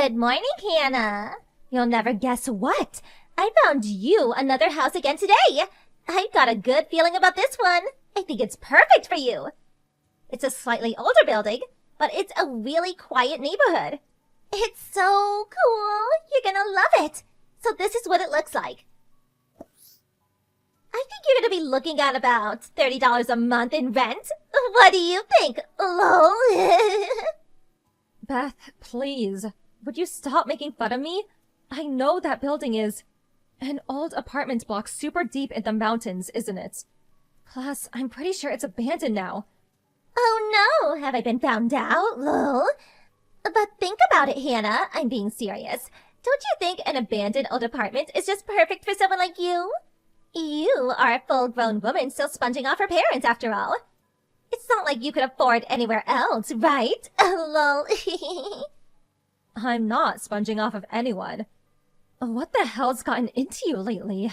Good morning, Hannah. You'll never guess what. I found you another house again today. I've got a good feeling about this one. I think it's perfect for you. It's a slightly older building, but it's a really quiet neighborhood. It's so cool. You're gonna love it. So this is what it looks like. I think you're gonna be looking at about $30 a month in rent. What do you think, lol? Beth, please. Would you stop making fun of me? I know that building is an old apartment block super deep in the mountains, isn't it? Plus, I'm pretty sure it's abandoned now. Oh no, have I been found out, lol? But think about it, Hannah. I'm being serious. Don't you think an abandoned old apartment is just perfect for someone like you? You are a full-grown woman still sponging off her parents, after all. It's not like you could afford anywhere else, right? Lol. I'm not sponging off of anyone. What the hell's gotten into you lately?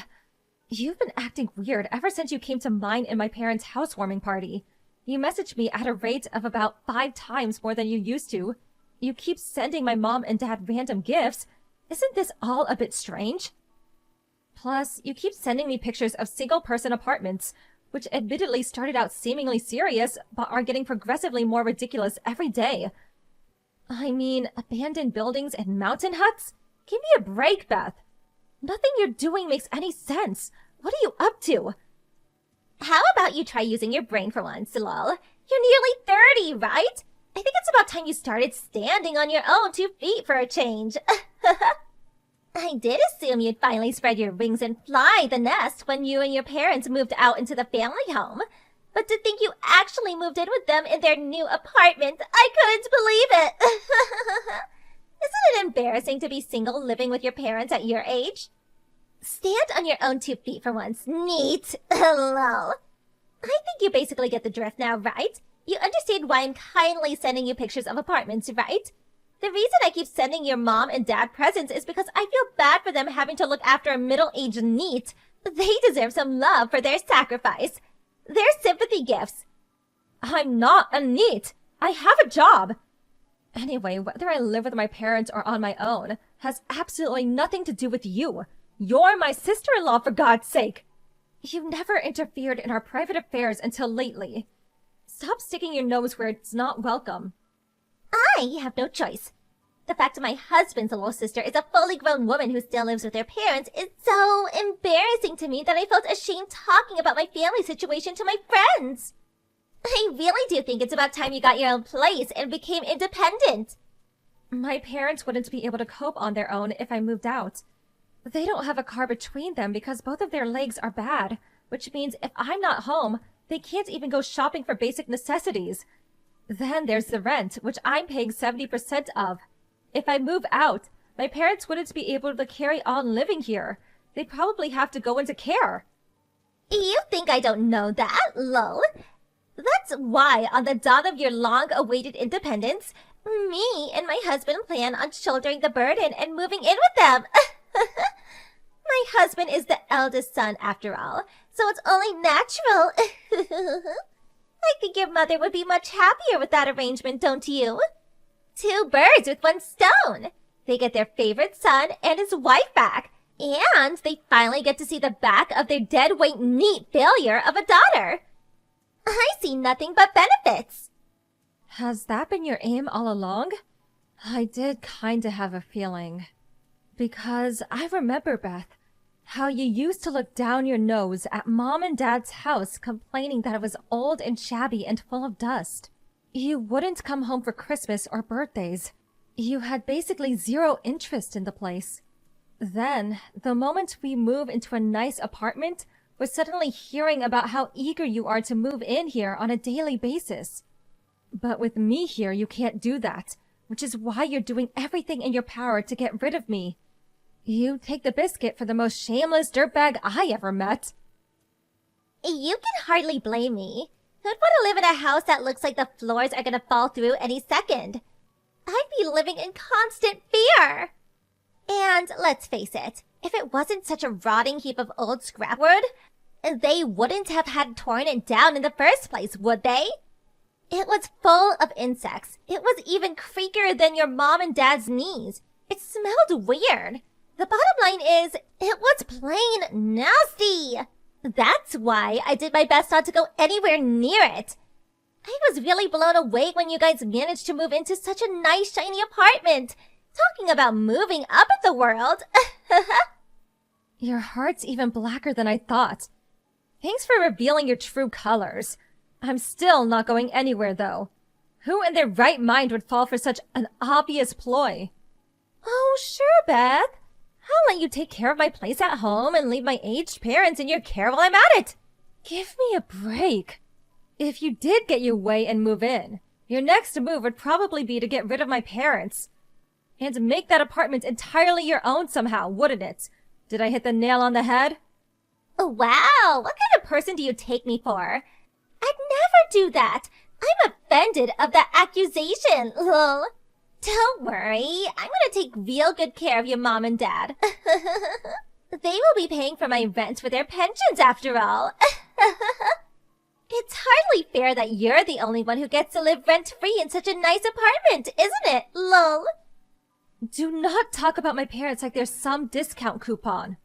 You've been acting weird ever since you came to mine and my parents' housewarming party. You messaged me at a rate of about 5 times more than you used to. You keep sending my mom and dad random gifts. Isn't this all a bit strange? Plus, you keep sending me pictures of single-person apartments, which admittedly started out seemingly serious, but are getting progressively more ridiculous every day. I mean, abandoned buildings and mountain huts? Give me a break, Beth. Nothing you're doing makes any sense. What are you up to? How about you try using your brain for once, lol? You're nearly 30, right? I think it's about time you started standing on your own 2 feet for a change. I did assume you'd finally spread your wings and fly the nest when you and your parents moved out into the family home. But to think you actually moved in with them in their new apartment, I couldn't believe it. Isn't it embarrassing to be single living with your parents at your age? Stand on your own 2 feet for once. Neat. Lol. I think you basically get the drift now, right? You understand why I'm kindly sending you pictures of apartments, right? The reason I keep sending your mom and dad presents is because I feel bad for them having to look after a middle-aged NEET. They deserve some love for their sacrifice. They're sympathy gifts. I'm not a NEET. I have a job. Anyway, whether I live with my parents or on my own has absolutely nothing to do with you. You're my sister-in-law, for God's sake. You've never interfered in our private affairs until lately. Stop sticking your nose where it's not welcome. I have no choice. The fact that my husband's little sister is a fully grown woman who still lives with her parents is so embarrassing to me that I felt ashamed talking about my family situation to my friends. I really do think it's about time you got your own place and became independent. My parents wouldn't be able to cope on their own if I moved out. They don't have a car between them because both of their legs are bad, which means if I'm not home, they can't even go shopping for basic necessities. Then there's the rent, which I'm paying 70% of. If I move out, my parents wouldn't be able to carry on living here. They'd probably have to go into care. You think I don't know that, lol? That's why, on the dawn of your long-awaited independence, me and my husband plan on shouldering the burden and moving in with them. My husband is the eldest son, after all, so it's only natural. I think your mother would be much happier with that arrangement, don't you? 2 birds with 1 stone. They get their favorite son and his wife back, and they finally get to see the back of their deadweight NEET failure of a daughter. I see nothing but benefits. Has that been your aim all along? I did kinda have a feeling. Because I remember, Beth, how you used to look down your nose at Mom and Dad's house complaining that it was old and shabby and full of dust. You wouldn't come home for Christmas or birthdays. You had basically 0 interest in the place. Then, the moment we move into a nice apartment, we're suddenly hearing about how eager you are to move in here on a daily basis. But with me here, you can't do that, which is why you're doing everything in your power to get rid of me. You take the biscuit for the most shameless dirtbag I ever met. You can hardly blame me. Who'd want to live in a house that looks like the floors are gonna fall through any second? I'd be living in constant fear. And let's face it, if it wasn't such a rotting heap of old scrapwood, they wouldn't have had torn it down in the first place, would they? It was full of insects. It was even creakier than your mom and dad's knees. It smelled weird. The bottom line is, it was plain nasty. That's why I did my best not to go anywhere near it. I was really blown away when you guys managed to move into such a nice, shiny apartment. Talking about moving up in the world. Your heart's even blacker than I thought. Thanks for revealing your true colors. I'm still not going anywhere, though. Who in their right mind would fall for such an obvious ploy? Oh, sure, Beth. I'll let you take care of my place at home and leave my aged parents in your care while I'm at it. Give me a break. If you did get your way and move in, your next move would probably be to get rid of my parents. And make that apartment entirely your own somehow, wouldn't it? Did I hit the nail on the head? Wow, what kind of person do you take me for? I'd never do that. I'm offended of that accusation, lol. Don't worry, I'm gonna take real good care of your mom and dad. They will be paying for my rent with their pensions after all. It's hardly fair that you're the only one who gets to live rent-free in such a nice apartment, isn't it, lol? Do not talk about my parents like they're some discount coupon.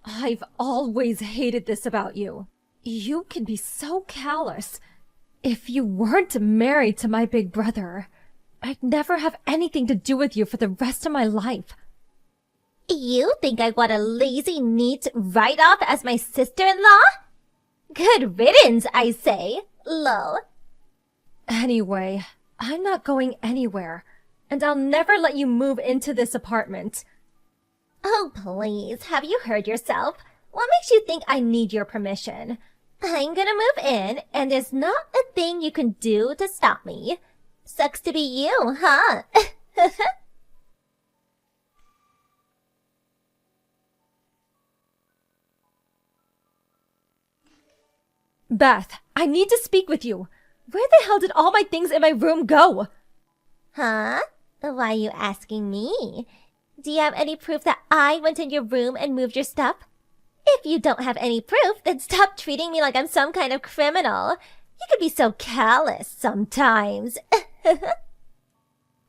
I've always hated this about you. You can be so callous. If you weren't married to my big brother, I'd never have anything to do with you for the rest of my life. You think I want a lazy, neat write-off as my sister-in-law? Good riddance, I say, lol. Anyway, I'm not going anywhere, and I'll never let you move into this apartment. Oh, please, have you heard yourself? What makes you think I need your permission? I'm gonna move in, and there's not a thing you can do to stop me. Sucks to be you, huh? Beth, I need to speak with you. Where the hell did all my things in my room go? Huh? Why are you asking me? Do you have any proof that I went in your room and moved your stuff? If you don't have any proof, then stop treating me like I'm some kind of criminal. You could be so callous sometimes.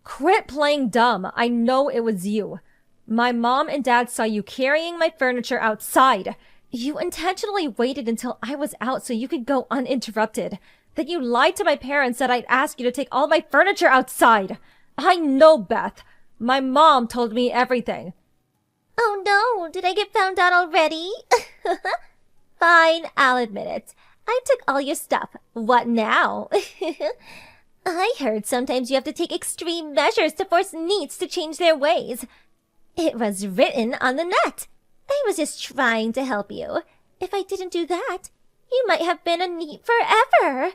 Quit playing dumb. I know it was you. My mom and dad saw you carrying my furniture outside. You intentionally waited until I was out so you could go uninterrupted. Then you lied to my parents that I'd ask you to take all my furniture outside. I know, Beth. My mom told me everything. Oh no, did I get found out already? Fine, I'll admit it. I took all your stuff. What now? I heard sometimes you have to take extreme measures to force neets to change their ways. It was written on the net. I was just trying to help you. If I didn't do that, you might have been a neet forever.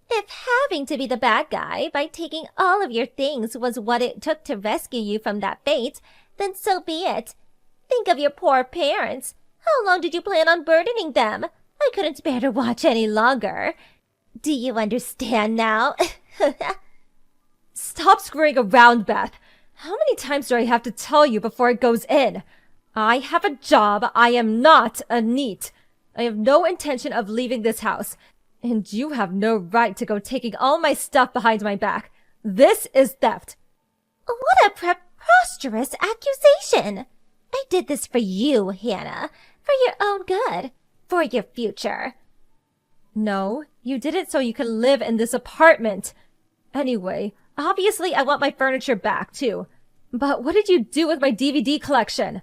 If having to be the bad guy by taking all of your things was what it took to rescue you from that fate, then so be it. Think of your poor parents. How long did you plan on burdening them? I couldn't bear to watch any longer. Do you understand now? Stop screwing around, Beth. How many times do I have to tell you before it goes in? I have a job. I am not a neet. I have no intention of leaving this house. And you have no right to go taking all my stuff behind my back. This is theft. What a preposterous accusation! I did this for you, Hannah. For your own good. For your future. No, you did it so you could live in this apartment. Anyway, obviously I want my furniture back, too. But what did you do with my DVD collection?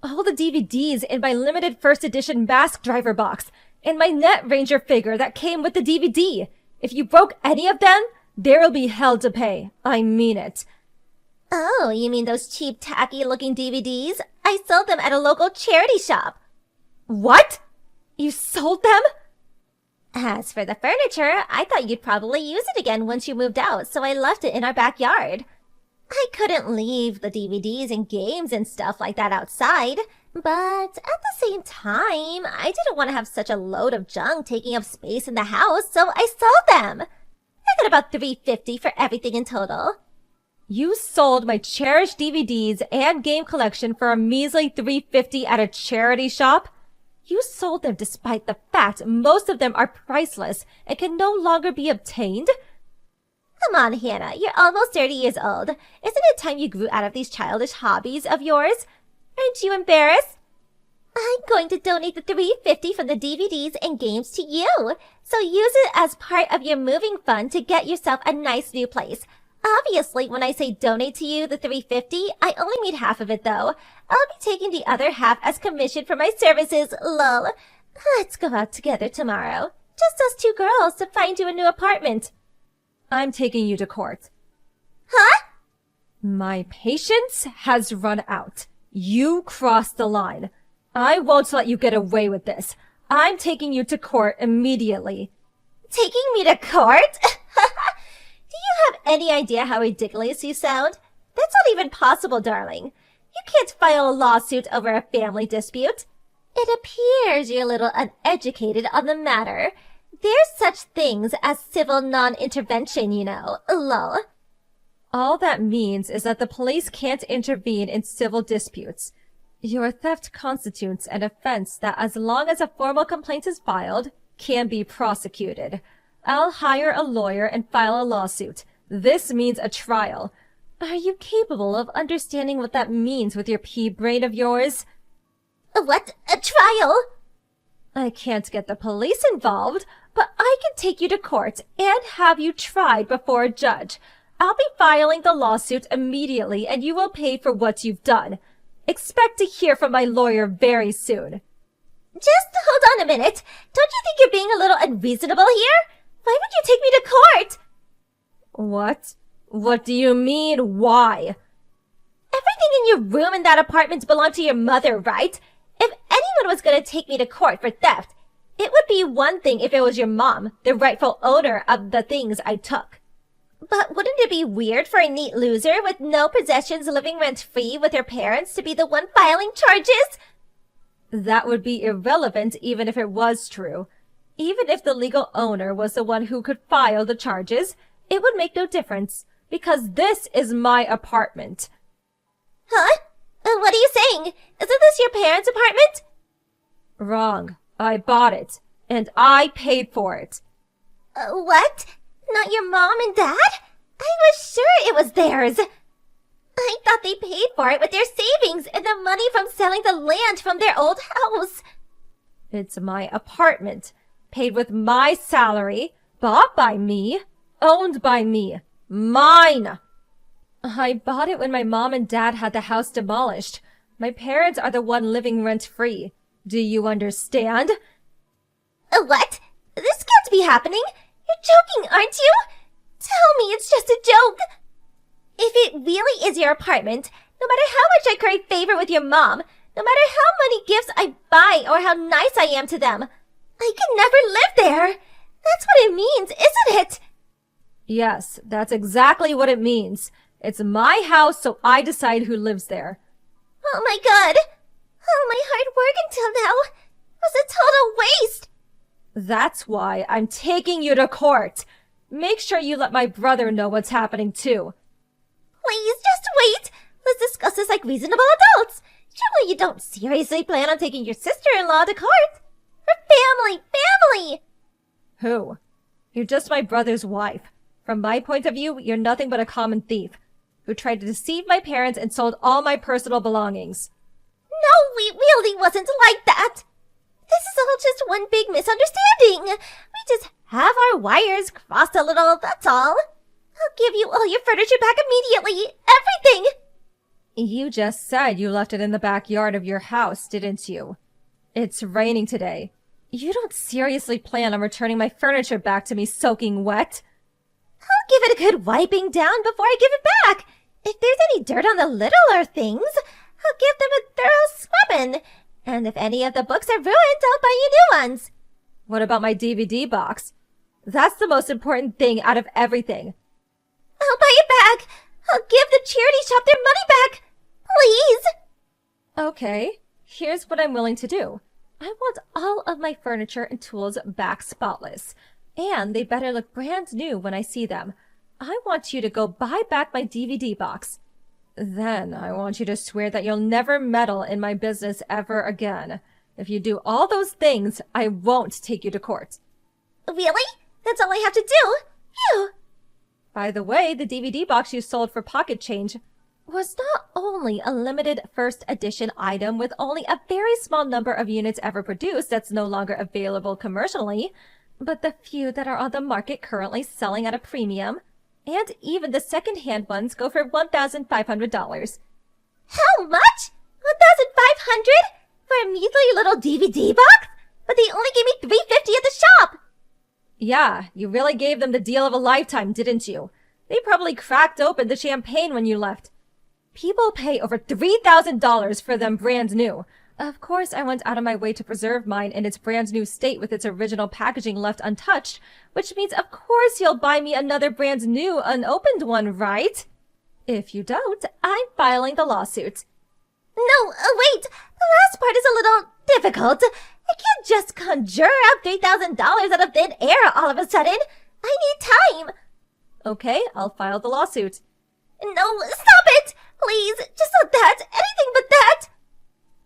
All the DVDs in my limited first edition Mask Driver box, and my Net Ranger figure that came with the DVD. If you broke any of them, there'll be hell to pay. I mean it. Oh, you mean those cheap, tacky-looking DVDs? I sold them at a local charity shop. What? You sold them? As for the furniture, I thought you'd probably use it again once you moved out, so I left it in our backyard. I couldn't leave the DVDs and games and stuff like that outside, but at the same time, I didn't want to have such a load of junk taking up space in the house, so I sold them. I got about $350 for everything in total. You sold my cherished DVDs and game collection for a measly $350 at a charity shop? You sold them despite the fact most of them are priceless and can no longer be obtained? Come on, Hannah, you're almost 30 years old. Isn't it time you grew out of these childish hobbies of yours? Aren't you embarrassed? I'm going to donate the $350 from the DVDs and games to you. So use it as part of your moving fund to get yourself a nice new place. Obviously, when I say donate to you the $350, I only need half of it though. I'll be taking the other half as commission for my services, lol. Let's go out together tomorrow. Just us two girls to find you a new apartment. I'm taking you to court. Huh? My patience has run out. You crossed the line. I won't let you get away with this. I'm taking you to court immediately. Taking me to court? Do you have any idea how ridiculous you sound? That's not even possible, darling. You can't file a lawsuit over a family dispute. It appears you're a little uneducated on the matter. There's such things as civil non-intervention, you know, lol. All that means is that the police can't intervene in civil disputes. Your theft constitutes an offense that, as long as a formal complaint is filed, can be prosecuted. I'll hire a lawyer and file a lawsuit. This means a trial. Are you capable of understanding what that means with your pea brain of yours? What? A trial? I can't get the police involved, but I can take you to court and have you tried before a judge. I'll be filing the lawsuit immediately, and you will pay for what you've done. Expect to hear from my lawyer very soon. Just hold on a minute. Don't you think you're being a little unreasonable here? Why would you take me to court? What? What do you mean, why? Everything in your room in that apartment belonged to your mother, right? If anyone was going to take me to court for theft, it would be one thing if it was your mom, the rightful owner of the things I took. But wouldn't it be weird for a neat loser with no possessions living rent-free with her parents to be the one filing charges? That would be irrelevant even if it was true. Even if the legal owner was the one who could file the charges, it would make no difference, because this is my apartment. Huh? What are you saying? Isn't this your parents' apartment? Wrong. I bought it, and I paid for it. What? Not your mom and dad? I was sure it was theirs. I thought they paid for it with their savings and the money from selling the land from their old house. It's my apartment, paid with my salary, bought by me, owned by me, mine. I bought it when my mom and dad had the house demolished. My parents are the one living rent-free. Do you understand? What? This can't be happening. You're joking, aren't you? Tell me it's just a joke. If it really is your apartment, no matter how much I curry favor with your mom, no matter how many gifts I buy or how nice I am to them, I could never live there. That's what it means, isn't it? Yes, that's exactly what it means. It's my house, so I decide who lives there. Oh my god. All my hard work until now was a total waste. That's why I'm taking you to court. Make sure you let my brother know what's happening too. Please, just wait. Let's discuss this like reasonable adults. Surely you don't seriously plan on taking your sister-in-law to court? Her family! Who? You're just my brother's wife. From my point of view, you're nothing but a common thief who tried to deceive my parents and sold all my personal belongings. No, we really wasn't like that. This is all just one big misunderstanding. We just have our wires crossed a little, that's all. I'll give you all your furniture back immediately. Everything! You just said you left it in the backyard of your house, didn't you? It's raining today. You don't seriously plan on returning my furniture back to me soaking wet? I'll give it a good wiping down before I give it back. If there's any dirt on the littler things, I'll give them a thorough scrubbing. And if any of the books are ruined, I'll buy you new ones. What about my DVD box? That's the most important thing out of everything. I'll buy it back. I'll give the charity shop their money back. Please. Okay, here's what I'm willing to do. I want all of my furniture and tools back spotless. And they better look brand new when I see them. I want you to go buy back my DVD box. Then I want you to swear that you'll never meddle in my business ever again. If you do all those things, I won't take you to court. Really? That's all I have to do? Phew. By the way, the DVD box you sold for pocket change was not only a limited first edition item with only a very small number of units ever produced that's no longer available commercially, but the few that are on the market currently selling at a premium, and even the second-hand ones go for $1,500. How much? 1,500 for a measly little DVD box? But they only gave me $350 at the shop. Yeah, you really gave them the deal of a lifetime, didn't you? They probably cracked open the champagne when you left. People pay over $3,000 for them brand new. Of course, I went out of my way to preserve mine in its brand new state with its original packaging left untouched, which means of course you'll buy me another brand new, unopened one, right? If you don't, I'm filing the lawsuit. No, wait. The last part is a little difficult. I can't just conjure up $3,000 out of thin air all of a sudden. I need time. Okay, I'll file the lawsuit. No, stop it! Please, just not that. Anything but that.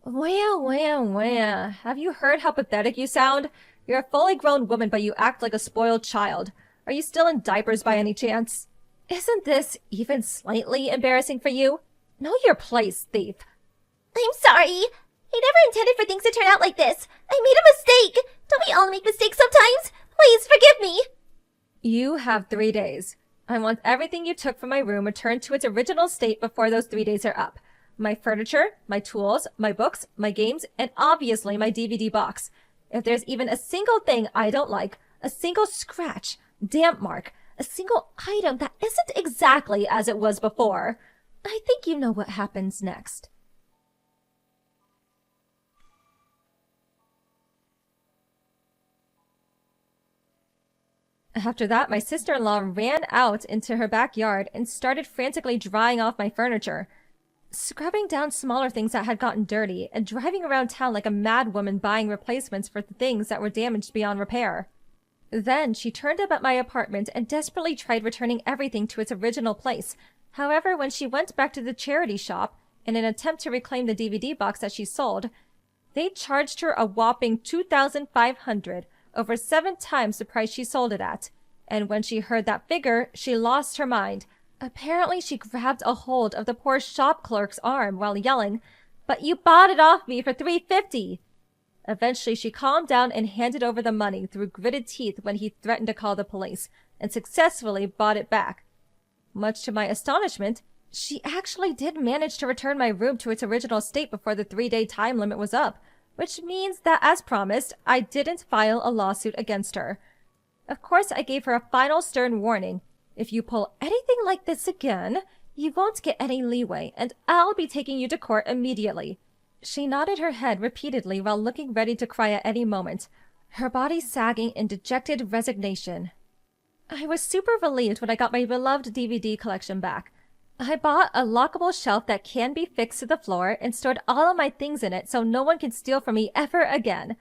Wah. Have you heard how pathetic you sound? You're a fully grown woman, but you act like a spoiled child. Are you still in diapers by any chance? Isn't this even slightly embarrassing for you? Know your place, thief. I'm sorry. I never intended for things to turn out like this. I made a mistake. Don't we all make mistakes sometimes? Please forgive me. You have 3 days. I want everything you took from my room returned to its original state before those 3 days are up. My furniture, my tools, my books, my games, and obviously my DVD box. If there's even a single thing I don't like, a single scratch, damp mark, a single item that isn't exactly as it was before, I think you know what happens next. After that, my sister-in-law ran out into her backyard and started frantically drying off my furniture, scrubbing down smaller things that had gotten dirty, and driving around town like a mad woman buying replacements for the things that were damaged beyond repair. Then she turned up at my apartment and desperately tried returning everything to its original place. However, when she went back to the charity shop in an attempt to reclaim the DVD box that she sold, they charged her a whopping $2,500, over 7 times the price she sold it at. And when she heard that figure, she lost her mind. Apparently, she grabbed a hold of the poor shop clerk's arm while yelling, "But you bought it off me for $350." Eventually, she calmed down and handed over the money through gritted teeth when he threatened to call the police, and successfully bought it back. Much to my astonishment, she actually did manage to return my room to its original state before the 3-day time limit was up, which means that, as promised, I didn't file a lawsuit against her. Of course, I gave her a final stern warning. If you pull anything like this again, you won't get any leeway, and I'll be taking you to court immediately. She nodded her head repeatedly while looking ready to cry at any moment, her body sagging in dejected resignation. I was super relieved when I got my beloved DVD collection back. I bought a lockable shelf that can be fixed to the floor and stored all of my things in it so no one can steal from me ever again.